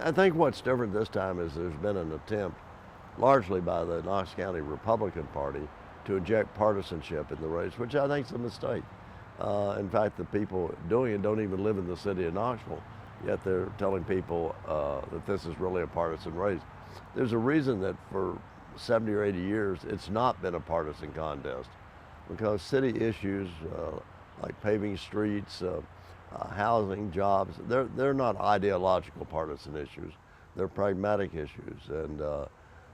I think what's different this time is there's been an attempt, largely by the Knox County Republican Party, to inject partisanship in the race, which I think is a mistake. In fact, the people doing it don't even live in the city of Knoxville, yet they're telling people that this is really a partisan race. There's a reason that for 70 or 80 years it's not been a partisan contest, because city issues like paving streets, housing, jobs, they're not ideological partisan issues. They're pragmatic issues, and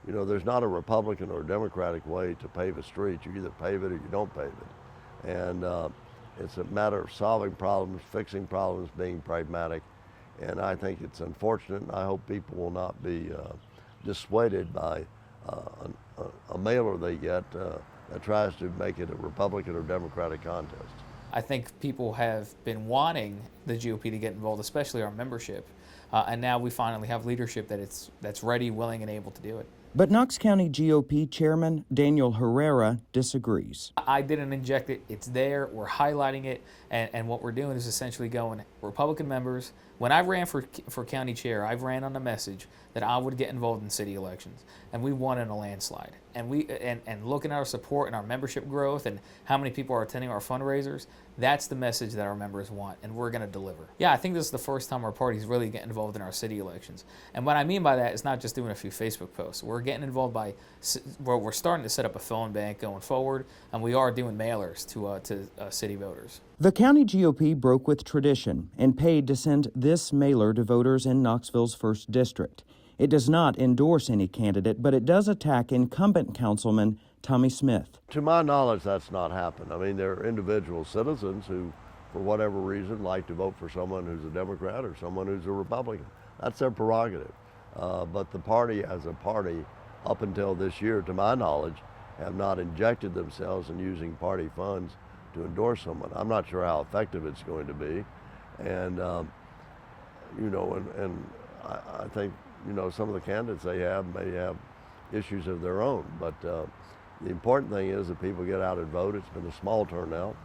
you know, there's not a Republican or Democratic way to pave a street. You either pave it or you don't pave it, and it's a matter of solving problems, fixing problems, being pragmatic. And I think it's unfortunate, and I hope people will not be dissuaded by a mailer they get that tries to make it a Republican or Democratic contest. I think people have been wanting the GOP to get involved, especially our membership, and now we finally have leadership that's ready, willing, and able to do it. But Knox County GOP Chairman Daniel Herrera disagrees. I didn't inject it. It's there. We're highlighting it. And what we're doing is essentially going, Republican members, when I ran for county chair, I ran on the message that I would get involved in city elections. And we won in a landslide. And looking at our support and our membership growth and how many people are attending our fundraisers, that's the message that our members want, and we're going to deliver. Yeah, I think this is the first time our party's really getting involved in our city elections. And what I mean by that is not just doing a few Facebook posts. We're getting involved by, we're starting to set up a phone bank going forward, and we are doing mailers to city voters. The county GOP broke with tradition and paid to send this mailer to voters in Knoxville's 1st District. It does not endorse any candidate, but it does attack incumbent Councilman Tommy Smith. To my knowledge, that's not happened. I mean, there are individual citizens who, for whatever reason, like to vote for someone who's a Democrat or someone who's a Republican. That's their prerogative. But the party as a party, up until this year, to my knowledge, have not injected themselves in using party funds to endorse someone. I'm not sure how effective it's going to be. And, you know, and I think, you know, some of the candidates they have may have issues of their own. But the important thing is that people get out and vote. It's been a small turnout,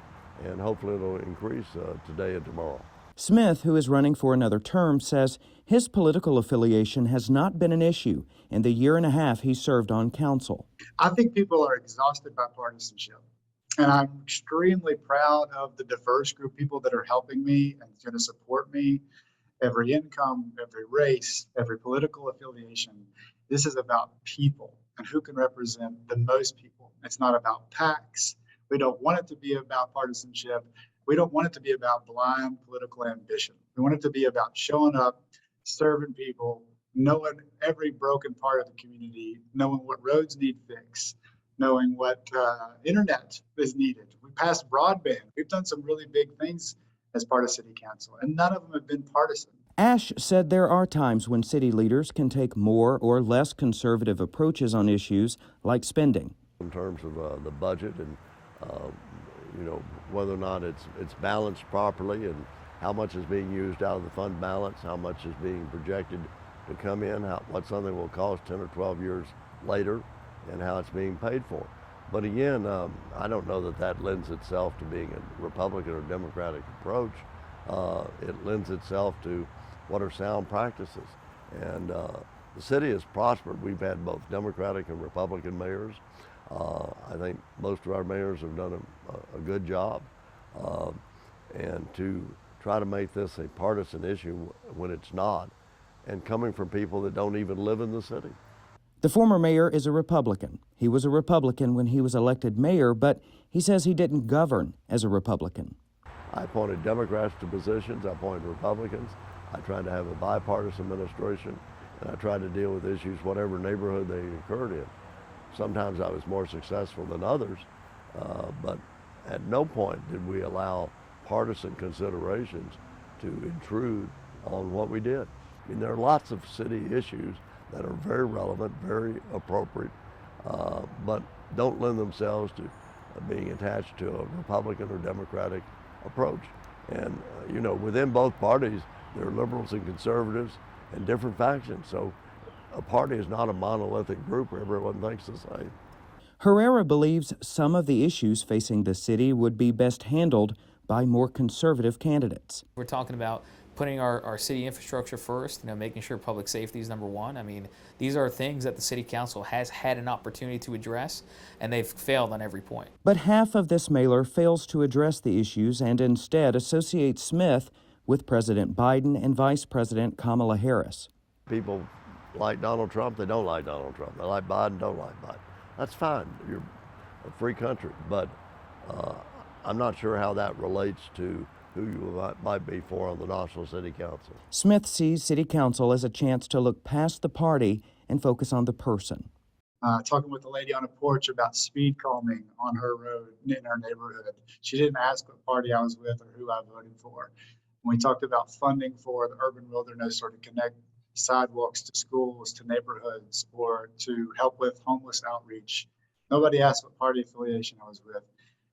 and hopefully it'll increase today and tomorrow. Smith, who is running for another term, says his political affiliation has not been an issue in the year and a half he served on council. I think people are exhausted by partisanship. And I'm extremely proud of the diverse group of people that are helping me and going to support me. Every income, every race, every political affiliation. This is about people and who can represent the most people. It's not about PACs. We don't want it to be about partisanship. We don't want it to be about blind political ambition. We want it to be about showing up, serving people, knowing every broken part of the community, knowing what roads need fixed, knowing what internet is needed. We passed broadband. We've done some really big things as part of City Council, and none of them have been partisan. Ash said there are times when city leaders can take more or less conservative approaches on issues like spending. In terms of the budget and you know, whether or not it's balanced properly and how much is being used out of the fund balance, how much is being projected to come in, what something will cost 10 or 12 years later, and how it's being paid for. But again, I don't know that lends itself to being a Republican or Democratic approach. It lends itself to what are sound practices. And the city has prospered. We've had both Democratic and Republican mayors. I think most of our mayors have done a good job. And to try to make this a partisan issue when it's not, and coming from people that don't even live in the city. The former mayor is a Republican. He was a Republican when he was elected mayor, but he says he didn't govern as a Republican. I appointed Democrats to positions, I appointed Republicans. I tried to have a bipartisan administration, and I tried to deal with issues whatever neighborhood they occurred in. Sometimes I was more successful than others, but at no point did we allow partisan considerations to intrude on what we did. I mean, there are lots of city issues that are very relevant, very appropriate, but don't lend themselves to being attached to a Republican or Democratic approach. And you know, within both parties, there are liberals and conservatives and different factions. So a party is not a monolithic group where everyone thinks the same. Herrera believes some of the issues facing the city would be best handled by more conservative candidates. We're talking about putting our city infrastructure first, making sure public safety is number one. I mean, these are things that the city council has had an opportunity to address, and they've failed on every point. But half of this mailer fails to address the issues and instead associates Smith with President Biden and Vice President Kamala Harris. People like Donald Trump, they don't like Donald Trump. They like Biden, don't like Biden. That's fine. You're a free country. But I'm not sure how that relates to who you might be for on the Knoxville City Council. Smith sees City Council as a chance to look past the party and focus on the person. Talking with a lady on a porch about speed calming on her road in her neighborhood. She didn't ask what party I was with or who I voted for. When we talked about funding for the urban wilderness or to connect sidewalks to schools, to neighborhoods, or to help with homeless outreach, nobody asked what party affiliation I was with.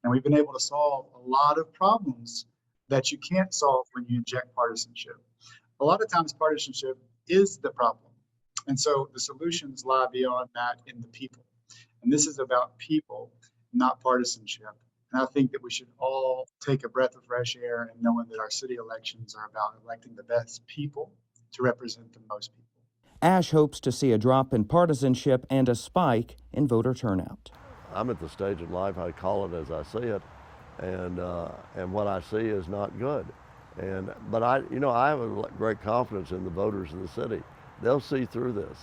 And we've been able to solve a lot of problems that you can't solve when you inject partisanship. A lot of times partisanship is the problem. And so the solutions lie beyond that in the people. And this is about people, not partisanship. And I think that we should all take a breath of fresh air and knowing that our city elections are about electing the best people to represent the most people. Ash hopes to see a drop in partisanship and a spike in voter turnout. I'm at the stage in life, I call it as I see it, and what I see is not good. But I have a great confidence in the voters of the city. They'll see through this,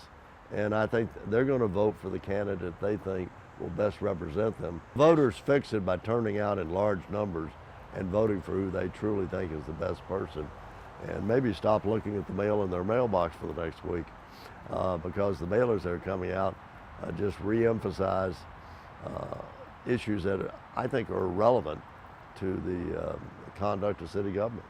and I think they're going to vote for the candidate they think will best represent them. Voters fix it by turning out in large numbers and voting for who they truly think is the best person, and maybe stop looking at the mail in their mailbox for the next week, because the mailers that are coming out just re-emphasize issues that I think are relevant to the conduct of city government.